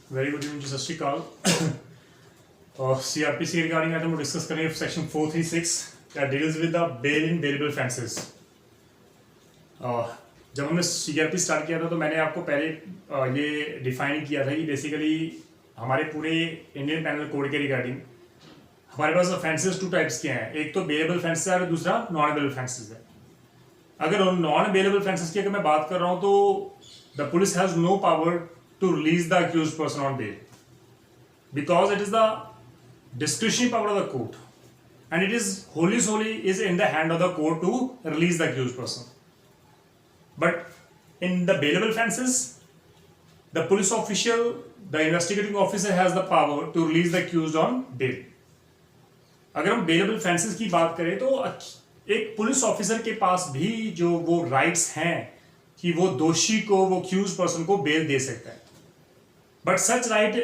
Very good evening, सत श्रीकाल। और CrPC regarding आज हम डिस्कस करेंगे section 436 that deals with the bail in bailable offences. जब हमने सीआरपी स्टार्ट किया था तो मैंने आपको पहले ये डिफाइन किया था कि बेसिकली हमारे पूरे इंडियन पेनल कोड के रिगार्डिंग हमारे पास ऑफेंसेस टू टाइप्स के हैं। एक तो बेलेबल ऑफेंसेस है और दूसरा नॉन बेलेबल ऑफेंसेस है। अगर नॉन बेलेबल ऑफेंसेस की अगर मैं बात कर रहा हूँ तो the police has no power to release the accused person on bail because it is the discretionary power of the court and it is solely is in the hand of the court to release the accused person. But in the bailable offences, the police official, the investigating officer has the power to release the accused on bail. अगर हम bailable offences की बात करें तो एक police officer के पास भी जो वो राइट्स हैं कि वो दोषी को, वो accused पर्सन को बेल दे सकता है। But such right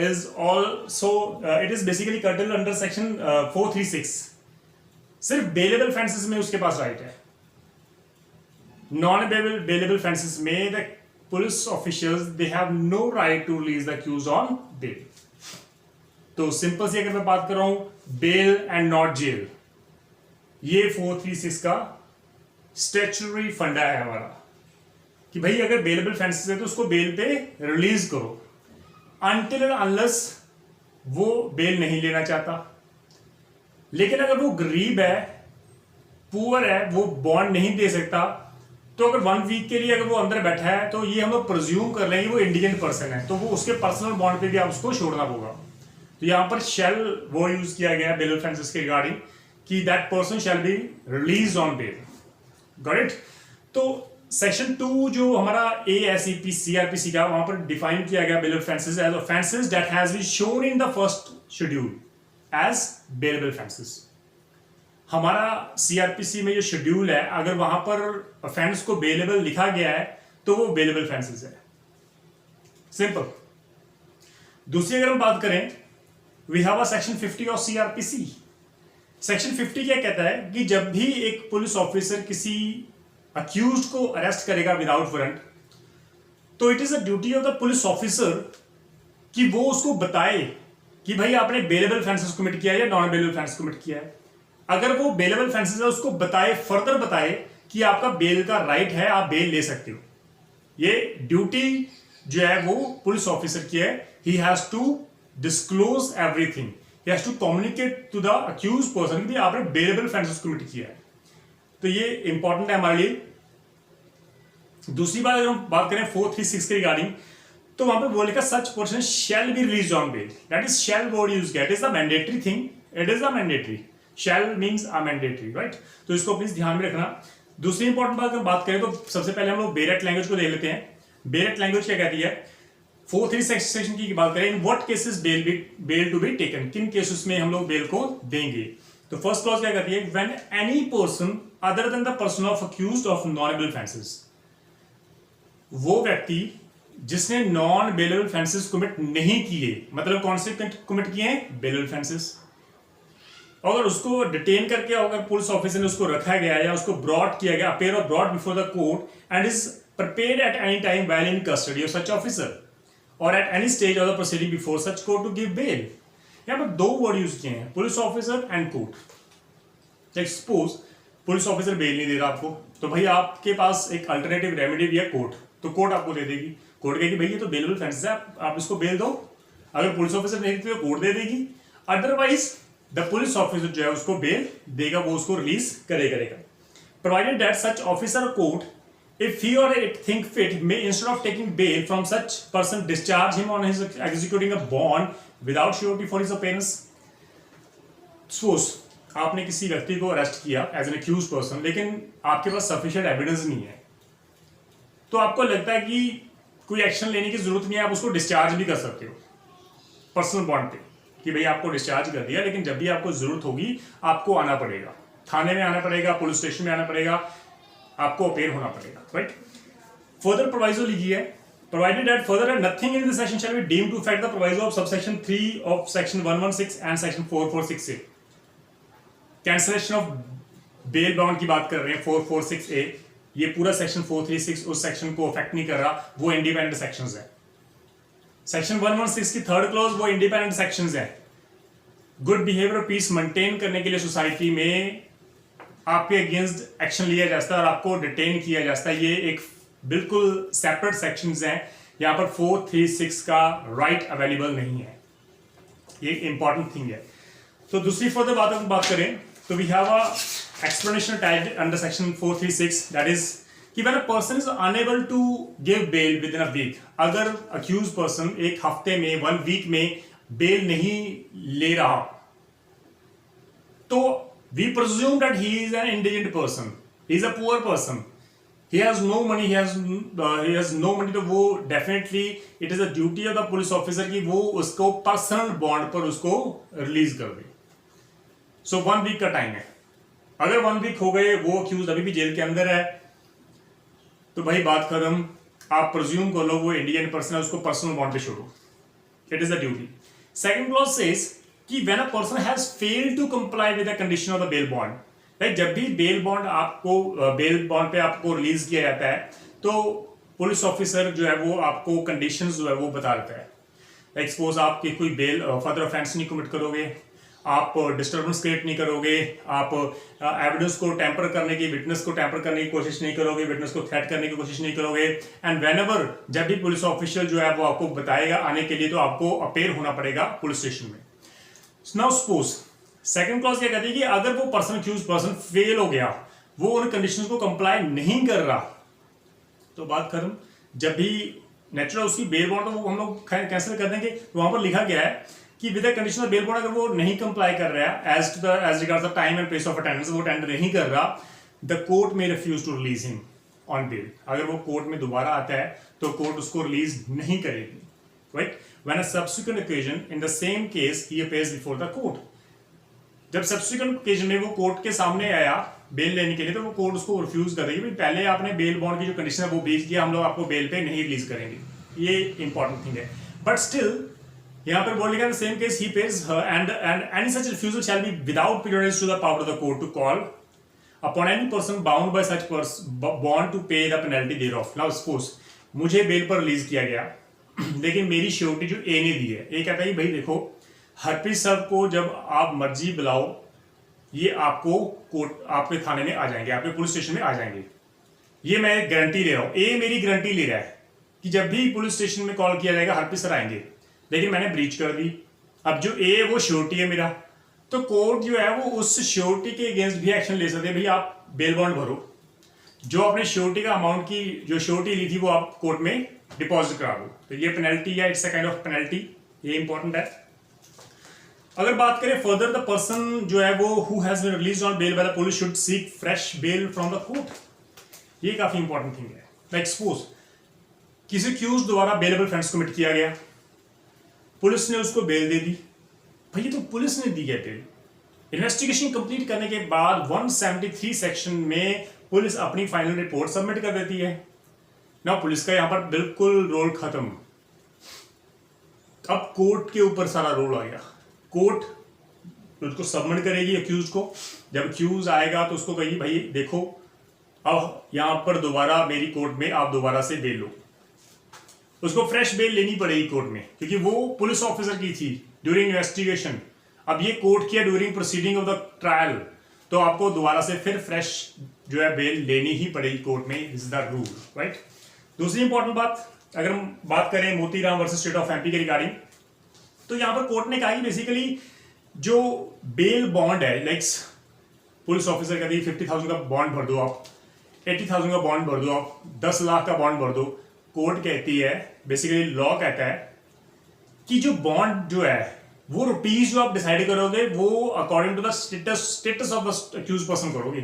is also it is basically curtailed under section 436. सिर्फ bailable offences में उसके पास राइट है। Non-bailable offences में the police officials they have no right to release the accused on bail. तो simple सी अगर मैं बात कर रहा हूं bail and not jail, ये 436 का स्टैट्यूटरी फंडा है हमारा कि भाई अगर बेलेबल ऑफेंसेस है तो उसको बेल पे रिलीज करो अनटिल एंड अनलेस वो बेल नहीं लेना चाहता। लेकिन अगर वो गरीब है, पुअर है, वो बॉन्ड नहीं दे सकता, तो अगर 1 वीक के लिए अगर वो अंदर बैठा है तो ये हम लोग प्रिज्यूम कर लेंगे वो इंडिजेंट पर्सन है, तो वो उसके पर्सनल बॉन्ड पे भी आप उसको छोड़ना होगा। तो यहां पर शैल वो यूज किया गया है बेल ऑफेंसेस के रिगार्डिंग कि that person shall be release on bail. Got it? तो सेक्शन 2 जो हमारा ASEP CRPC का वहां पर डिफाइन किया गया bail offences as offences that has been shown in the first schedule as bailable offences. हमारा CRPC में जो शेड्यूल है अगर वहां पर ऑफेंस को बेलेबल लिखा गया है तो वो बेलेबल ऑफेंसेस है। सिंपल। दूसरी अगर हम बात करें we have a section 50 of CRPC। Section 50 क्या कहता है कि जब भी एक पुलिस ऑफिसर किसी अक्यूज्ड को अरेस्ट करेगा विदाउट वारंट तो it is a duty of the police officer कि वो उसको बताए कि भाई आपने बेलेबल ऑफेंसेस कमिट किया है या नॉन बेलेबल ऑफेंस कमिट किया है। अगर वो बेलेबल ऑफेंसेस है उसको बताए, फर्दर बताए कि आपका बेल का राइट है, आप बेल ले सकते हो। ये ड्यूटी जो है वो पुलिस ऑफिसर की है। He has to disclose everything, he has to communicate to the accused person कि आपने बेलेबल ऑफेंसेस कमिट किया है। तो ये इंपॉर्टेंट है हमारे लिए। दूसरी बात अगर हम बात करें 436 के रिगार्डिंग तो वहां पे वो लिखा such person shall be release on bail. That is shall word use किया। It is the mandatory thing, it is the mandatory. Shall means a mandatory, right? तो इसको प्लीज ध्यान में रखना। दूसरी इंपॉर्टेंट बात अगर बात करें तो सबसे पहले हम लोग बेरेट लैंग्वेज को देख लेते हैं। बेरेट लैंग्वेज क्या कहती है? 436 सेक्शन की बात करें, in what cases bail to be taken, किन केसेस में हम लोग बेल को देंगे। तो फर्स्ट क्लॉज क्या कहती है? When any person other than the person of accused of non bailable offences, वो व्यक्ति जिसने नॉन बेलेबल ऑफेंसेस कमिट नहीं किए, मतलब कौन से कमिट किए हैं? Bailable offences. अगर उसको डिटेन करके अगर पुलिस ऑफिसर ने उसको रखा गया या उसको ब्रॉट किया गया, appear or brought before the court and is prepared at any time while in custody of such officer or at any stage of the proceeding before such court to give bail. यहां पर 2 word use किए हैं, police officer and court. Suppose police officer bail नहीं दे रहा आपको, तो भाई आपके पास एक अल्टरनेटिव रेमेडी भी है कोर्ट, तो कोर्ट आपको दे देगी। कोर्ट कहेगी भाई ये तो बेलेबल ऑफेंस है, आप इसको बेल दो। अगर पुलिस ऑफिसर नहीं देते तो कोर्ट दे देगी, अदरवाइज द पुलिस ऑफिसर जो है उसको बेल देगा, वो उसको रिलीज करेगा। Provided that such officer court if he or it think fit may instead of taking bail from such person discharge him on his executing a bond without surety for his appearance. Suppose आपने किसी व्यक्ति को arrest किया as an accused person, लेकिन आपके पास sufficient evidence नहीं है, तो आपको लगता है कि कोई एक्शन लेने की जरूरत नहीं है, आप उसको डिस्चार्ज भी कर सकते हो पर्सनल बॉन्ड पे कि भाई आपको डिस्चार्ज कर दिया, लेकिन जब भी आपको जरूरत होगी आपको आना पड़ेगा, थाने में आना पड़ेगा, पुलिस स्टेशन में आना पड़ेगा, आपको अपेयर होना पड़ेगा, राइट? फर्दर प्रोवाइजो लिखी है, provided that further nothing in this section shall be deemed to affect the proviso of subsection 3 of section 116 and section 446A। Cancellation of bail bound की बात कर रहे हैं 446A, ये पूरा सेक्शन 436 उस सेक्शन को अफेक्ट नहीं कर रहा, वो इंडिपेंडेंट सेक्शंस है। सेक्शन 116 की थर्ड क्लॉज वो इंडिपेंडेंट सेक्शंस है। गुड बिहेवियर और पीस मेंटेन करने के लिए सोसाइटी में आपके अगेंस्ट एक्शन लिया जाता है और आपको डिटेन किया जाता है। ये एक बिल्कुल सेपरेट सेक्शंस हैं। यहाँ पर 436 का राइट अवेलेबल नहीं है। ये इंपॉर्टेंट थिंग है। तो दूसरी फर्दर बात करें तो we have a explanation tagged under section 436, that is कि when a person is unable to give bail within a week, अगर accused person एक हफ्ते में 1 week में bail नहीं ले रहा तो we presume that he is an indigent person, he is a poor person, he has no money, he has no money, तो वो definitely it is a duty of the police officer कि वो उसको personal bond पर उसको release कर दे। So 1 week का time है। अगर 1 वीक हो गए, वो अक्यूज अभी भी जेल के अंदर है, तो भाई बात खत्म। आप प्रिज्यूम कर लो वो इंडियन पर्सन है, उसको पर्सनल बॉन्ड पे छोड़ो। It is the duty. Second clause says कि when a person has failed to comply with the condition of the bail bond, like जब भी बेल बॉन्ड पे आपको रिलीज किया जाता है तो पुलिस ऑफिसर जो है वो आपको कंडीशंस जो है वो बता देता है। लाइक सपोज आप कोई बेल फर्दर ऑफेंस नहीं कमिट करोगे, आप डिस्टर्बेंस क्रिएट नहीं करोगे, आप एविडेंस को टैंपर करने की, विटनेस को टैंपर करने की कोशिश नहीं करोगे, विटनेस को थ्रेट करने की कोशिश नहीं करोगे। एंड व्हेनेवर जब भी पुलिस ऑफिशियल जो है वो आपको बताएगा आने के लिए, तो आपको अपेयर होना पड़ेगा पुलिस स्टेशन में। नाउ सपोज सेकंड क्लॉज क्या कहती है कि अगर वो पर्सन अक्यूज्ड पर्सन फेल हो गया, वो उन कंडीशंस को कंप्लाई नहीं कर रहा, तो बात खत्म। जब भी नेचुरल उसकी बेल बॉन्ड तो वो हम लोग कैंसिल कर देंगे। तो वहां पर लिखा गया है कि with the condition of bail bond, अगर वो नहीं कंप्लाई कर रहा है as regards the time and place of attendance, वो अटेंड नहीं कर रहा, द कोर्ट में refuse to release him on bail. अगर वो कोर्ट में दोबारा आता है तो कोर्ट उसको रिलीज नहीं करेगी, right. When a subsequent occasion in the same case he appears before the court, जब सब्सिक्वेंट ओकेजन में वो कोर्ट के सामने आया बेल लेने के लिए, तो वो कोर्ट उसको रिफ्यूज कर देगी। पहले आपने बेल बॉन्ड की जो कंडीशन है वो ब्रीच किया, हम लोग आपको बेल पे नहीं रिलीज करेंगे। ये इंपॉर्टेंट थिंग है। बट स्टिल यहाँ पर बोल लिखा है सेम केस ही page and any such refusal shall be without prejudice to the power of the court to call upon any person bound by such bond to pay the penalty thereof. Now suppose मुझे bail पर release किया गया, लेकिन मेरी surety जो ए ने दी है, ए कहता है भाई देखो हरप्रीत साहब को जब आप मर्जी बुलाओ, ये आपको कोर्ट आपके थाने में आ जाएंगे, आपके पुलिस स्टेशन में आ जाएंगे। ये मैं गारंटी ले रहा हूँ, ए मेरी गारंटी ले रहा है कि जब भी पुलिस स्टेशन में कॉल किया जाएगा हरप्रीत सर आएंगे, लेकिन मैंने ब्रीच कर दी। अब जो ए वो श्योरिटी है मेरा, तो कोर्ट जो है वो उस श्योरिटी के अगेंस्ट भी एक्शन ले सकते हैं। भाई आप बेल बॉन्ड भरो, जो आपने श्योरिटी का अमाउंट की जो श्योरिटी ली थी वो आप कोर्ट में डिपॉजिट करा दो। तो ये पेनल्टी है, it's a kind of penalty, ये इंपॉर्टेंट है। अगर बात करें फर्दर, द पर्सन जो है वो who has been released on bail by the police should seek fresh bail from the court. ये काफी इंपॉर्टेंट थिंग है। लाइक सपोज किसी अक्यूज्ड द्वारा बेलेबल ऑफेंस कमिट किया गया, पुलिस ने उसको बेल दे दी। भैया तो पुलिस ने दी है बेल। इन्वेस्टिगेशन कंप्लीट करने के बाद 173 सेक्शन में पुलिस अपनी फाइनल रिपोर्ट सबमिट कर देती है ना। पुलिस का यहां पर बिल्कुल रोल खत्म। अब कोर्ट के ऊपर सारा रोल आ गया। कोर्ट उसको सबमिट करेगी अक्यूज को। जब अक्यूज आएगा तो उसको कहेगी भाई देखो अब यहां पर दोबारा मेरी कोर्ट में आप दोबारा से बेल लो। उसको फ्रेश बेल लेनी पड़ेगी कोर्ट में, क्योंकि वो पुलिस ऑफिसर की थी ड्यूरिंग इन्वेस्टिगेशन। अब ये कोर्ट किया during proceeding of the trial, तो आपको दोबारा से फिर फ्रेश जो है बेल लेनी ही पड़ेगी कोर्ट में। Is the rule, right. दूसरी इंपॉर्टेंट बात, अगर हम बात करें Motiram versus state of MP के रिगार्डिंग, तो यहां पर कोर्ट ने कहा कि बेसिकली जो बेल बॉन्ड है, लाइक पुलिस ऑफिसर कहती है 50,000 का बॉन्ड भर दो आप, 80,000 का बॉन्ड भर दो आप, 10 लाख का बॉन्ड भर दो। कोर्ट कहती है, बेसिकली लॉ कहता है कि जो बॉन्ड जो है वो रुपीज जो आप डिसाइड करोगे वो according to the status of the accuse person करोगे।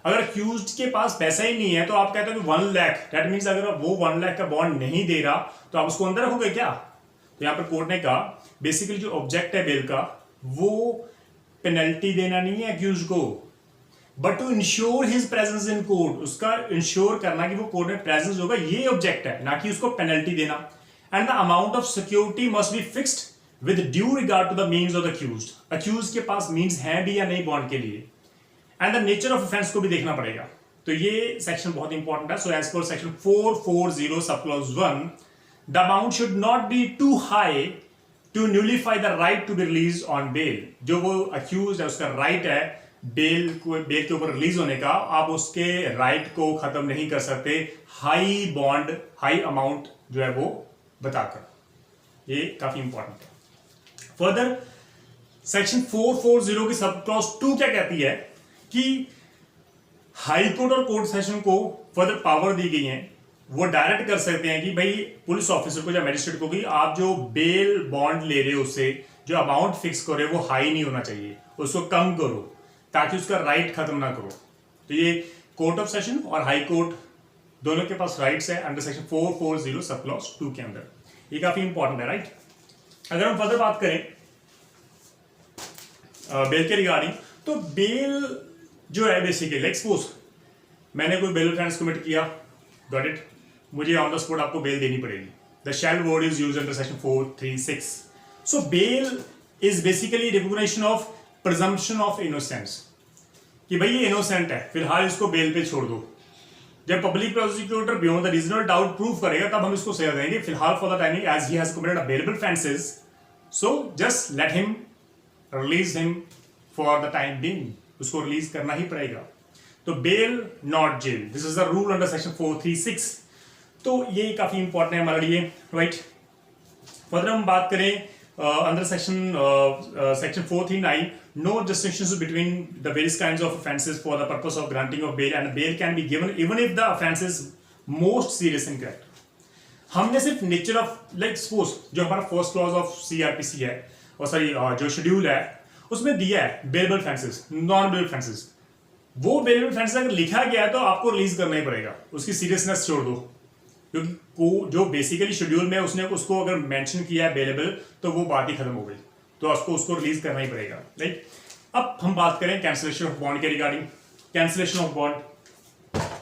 अगर अक्यूज के पास पैसा ही नहीं है तो आप कहते हो कि 1 लाख, दैट मीन्स अगर वो 1 लाख का बॉन्ड नहीं दे रहा तो आप उसको अंदर रखोगे क्या। तो यहाँ पर कोर्ट ने कहा बेसिकली जो ऑब्जेक्ट है बेल का वो पेनल्टी देना नहीं है अक्यूज को, but to ensure his presence in court, उसका इंश्योर करना कि वो कोर्ट में प्रेजेंस होगा, ये ऑब्जेक्ट है, ना कि उसको पेनल्टी देना। And the amount of security must be fixed with due regard to the means of the accused. Accused के पास मीन्स हैं भी या नहीं बॉन्ड के लिए, and the nature of offence को भी देखना पड़ेगा। तो ये सेक्शन बहुत इंपॉर्टेंट है। So as per section 440 sub clause 1, the amount should not be too high to nullify the right to be release on bail. जो वो अक्यूज है उसका राइट है बेल के ऊपर रिलीज होने का, आप उसके राइट को खत्म नहीं कर सकते हाई बॉन्ड हाई अमाउंट जो है वो बताकर। ये काफी इंपॉर्टेंट है। फर्दर सेक्शन 440 की सब क्लॉज 2 क्या कहती है कि हाई कोर्ट और कोर्ट सेशन को फर्दर पावर दी गई है, वो डायरेक्ट कर सकते हैं कि भाई पुलिस ऑफिसर को या मैजिस्ट्रेट को कि आप जो बेल बॉन्ड ले रहे हो उससे जो अमाउंट फिक्स करो वो हाई नहीं होना चाहिए, उसको कम करो ताकि उसका राइट खत्म ना करो। तो ये कोर्ट ऑफ सेशन और हाई कोर्ट दोनों के पास राइट्स है अंडर सेक्शन 440 सब क्लॉज 2 के अंदर। ये काफी इंपॉर्टेंट है, राइट। अगर हम फर्दर बात करें बेल के रिगार्डिंग, तो बेल जो है बेसिकली लाइक सपोज मैंने कोई बेल ऑफेंस कमिट किया, गॉट इट, मुझे ऑन द स्पॉट आपको बेल देनी पड़ेगी। The shall word is used under section 436। So bail is basically recognition of presumption of innocence कि भाई ये इनोसेंट है, फिलहाल इसको बेल पे छोड़ दो। जब public prosecutor beyond the reasonable doubt prove करेगा तब हम इसको सजा देंगे, फिलहाल for the timing as he has committed bailable offences, so just let him release him for the time being, उसको रिलीज करना ही पड़ेगा। तो bail not jail, this is the rule under section 436। तो ये काफी इंपॉर्टेंट है हमारे लिए, राइट। फर्दर हम बात करें under section 439, no distinctions between the various kinds of offences for the purpose of granting of bail and bail can be given even if the offence is most serious in correct. हमने सिर्फ nature of like suppose जो हमारा first clause of CrPC है और sorry जो schedule है उसमें दिया है bailable offences, non bailable offences. वो बेलेबल ऑफेंसेस अगर लिखा गया है तो आपको रिलीज करना ही पड़ेगा, उसकी सीरियसनेस छोड़ दो, क्योंकि जो बेसिकली शेड्यूल में उसने उसको अगर मेंशन किया है बेलेबल तो वो बात ही खत्म हो गई, तो उसको रिलीज करना ही पड़ेगा, राइट। अब हम बात करें कैंसिलेशन ऑफ बॉन्ड के रिगार्डिंग। कैंसिलेशन ऑफ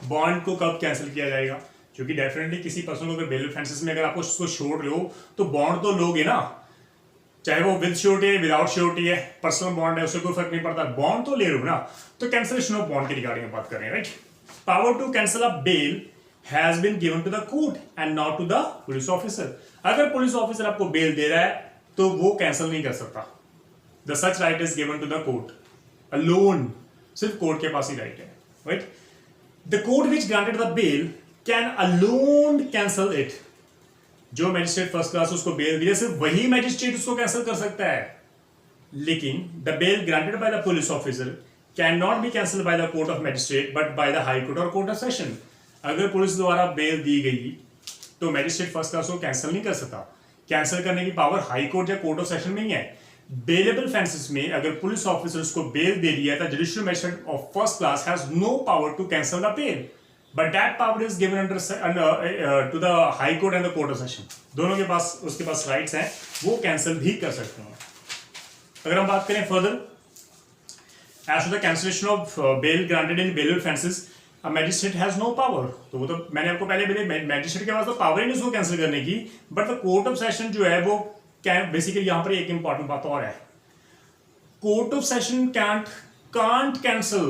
बॉन्ड को कब कैंसिल किया जाएगा, क्योंकि डेफिनेटली किसी पर्सन को अगर बेलेबल ऑफेंसेस में अगर आपको उसको छोड़ रहे हो तो बॉन्ड तो लोगे ना, चाहे वो विद श्योरिटी है विदाउट श्योरिटी है, पर्सनल बॉन्ड है, उससे कोई फर्क नहीं पड़ता, बॉन्ड तो ले रहे हो ना। तो कैंसिलेशन ऑफ बॉन्ड की रिगार्डिंग में बात कर रहे हैं, right. Power to cancel a bail has been given to the court and not to the police officer. अगर पुलिस ऑफिसर आपको बेल दे रहा है तो वो कैंसिल नहीं कर सकता। The such right is given to the court alone, सिर्फ कोर्ट के पास ही राइट है, right. The court which granted the bail can alone cancel it. जो मैजिस्ट्रेट फर्स्ट क्लास उसको बेल दिया सिर्फ वही मैजिस्ट्रेट उसको कैंसिल कर सकता है, लेकिन the bell granted by the police officer can not be cancelled by the court of magistrate but by the high court और कोर्ट ऑफ सेशन। अगर पुलिस द्वारा बेल दी गई तो मैजिस्ट्रेट फर्स्ट क्लास को कैंसिल नहीं कर सकता, कैंसिल करने की पावर हाई कोर्ट या कोर्ट ऑफ सेशन में ही है। बेलेबल ऑफेंसेस में अगर पुलिस ऑफिसर उसको बेल दे दिया तो judicial magistrate of first class has no power to cancel the bail, but that power is given to the high court and the court of session। दोनों के पास उसके पास rights हैं, वो कैंसिल भी कर सकते हैं। अगर हम बात करें further as to the cancellation of bail granted in bail offenses, a magistrate has no power। तो वो तो मैंने आपको पहले बोले मैजिस्ट्रेट के पास तो पावर ही नहीं उसको कैंसिल करने की, but the court of session जो है वो बेसिकली यहाँ पर एक इंपॉर्टेंट बात और है, court of session can't cancel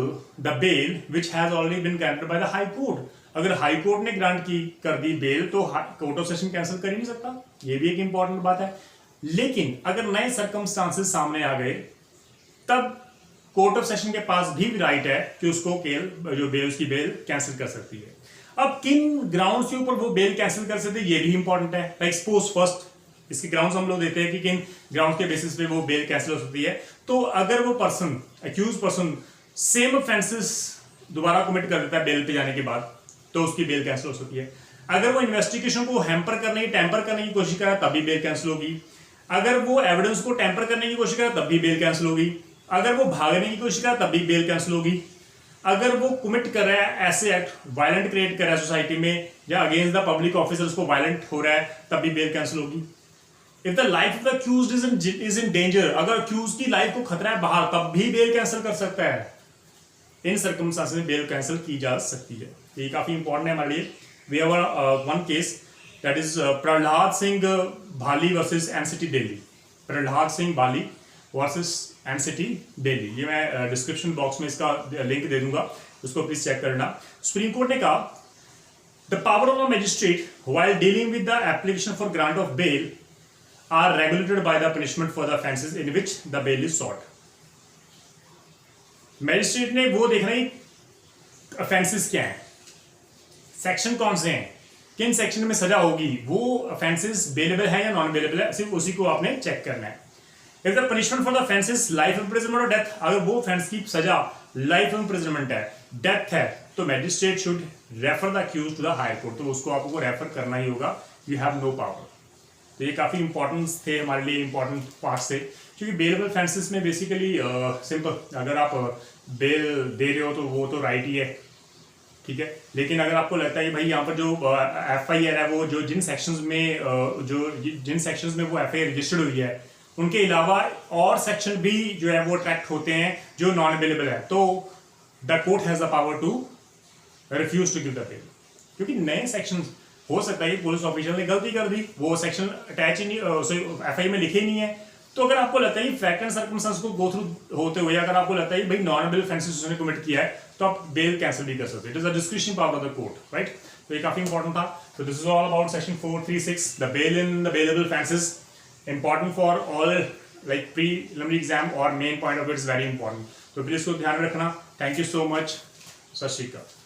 the bail which has already been granted by the high court। अगर हाई कोर्ट ने ग्रांट कर दी बेल तो कोर्ट ऑफ सेशन कैंसिल कर ही नहीं सकता, ये भी एक इंपॉर्टेंट बात है। लेकिन अगर नए सर्कमस्टांसेस सामने आ गए तब कोर्ट ऑफ सेशन के पास भी राइट है कि उसको उसकी बेल कैंसिल कर सकती है। अब किन ग्राउंड्स के ऊपर वो बेल कैंसिल कर सकते हैं ये भी इंपॉर्टेंट है। लाइक सपोज फर्स्ट इसके ग्राउंड्स हम लोग देते हैं कि किन ग्राउंड्स के बेसिस पे वो बेल कैंसिल हो सकती है। तो अगर वो person accuse person same offences दोबारा कमिट कर देता है बेल पे जाने के बाद तो उसकी बेल कैंसिल हो सकती है। अगर वो इन्वेस्टिगेशन को टेम्पर करने की कोशिश करे तब भी बेल कैंसिल होगी। अगर वो एविडेंस को टेम्पर करने की कोशिश करे तब भी बेल कैंसिल होगी। अगर वो भागने की कोशिश करे तब भी बेल कैंसिल होगी। अगर वो कमिट कर रहा है ऐसे एक्ट वायलेंट क्रिएट कर रहा है सोसाइटी में या अगेंस्ट द पब्लिक ऑफिसर उसको वायलेंट हो रहा है तब भी बेल कैंसिल होगी। If the life of the accused is in danger, अगर अक्यूज की लाइफ को खतरा है बाहर तब भी बेल कैंसिल कर सकता है। इन सर्कमस्टांसेस में बेल कैंसिल की जा सकती है। ये काफी इंपॉर्टेंट है हमारे लिए। We have one case that is Prahlad Singh Bhali versus NCT Delhi. Prahlad Singh Bhali versus NCT Delhi, ये मैं डिस्क्रिप्शन बॉक्स में इसका लिंक दे दूंगा, उसको प्लीज चेक करना। सुप्रीम कोर्ट ने कहा The power of a magistrate while dealing with the application for grant of bail are regulated by the punishment for the offences in which the bail is sought. Magistrate ने वो देखना ही offences क्या है, section कौन से हैं, किन section में सजा होगी, वो offences बेलेबल है या नॉन बेलेबल है, सिर्फ उसी को आपने चेक करना है. If the punishment for the offence is life imprisonment or death, अगर वो offense की सजा life imprisonment है, डेथ है, तो magistrate should refer the accuse to the higher court. तो उसको आपको रेफर करना ही होगा. You have no power. तो ये काफ़ी इंपॉर्टेंस थे हमारे लिए, इंपॉर्टेंट पार्ट थे, क्योंकि बेलेबल ऑफेंसेस में बेसिकली सिंपल, अगर आप बेल दे रहे हो तो वो तो राइट ही है, ठीक है. लेकिन अगर आपको लगता है कि भाई यहाँ पर जो FIR है वो जो जिन सेक्शंस में वो FIR रजिस्टर्ड हुई है उनके अलावा और सेक्शन भी जो है वो ट्रैक्ट होते हैं जो नॉन अवेलेबल है, तो the court has the power to refuse to give the bail. क्योंकि नए सेक्शन हो सकता है कि पुलिस ऑफिसर ने गलती कर दी, वो सेक्शन अटैच ही नहीं, FIR में लिखे नहीं है, तो अगर आपको लगता है कि फैक्ट एंड सर्कमस्टेंस को गो थ्रू होते हुए अगर आपको लगता है कि भाई नॉन अवेलेबल ऑफेंसेस उसने कमिट किया है, तो आप बेल कैंसिल भी कर सकते हैं. It is a discretion power of the court, right. तो ये काफी इंपॉर्टेंट था. तो this is all about section 436, the bail in the bailable offences. Important for all like preliminary exam और main point of it is very important. तो please इसको ध्यान में रखना. Thank you so much. Sat Shri अकाल.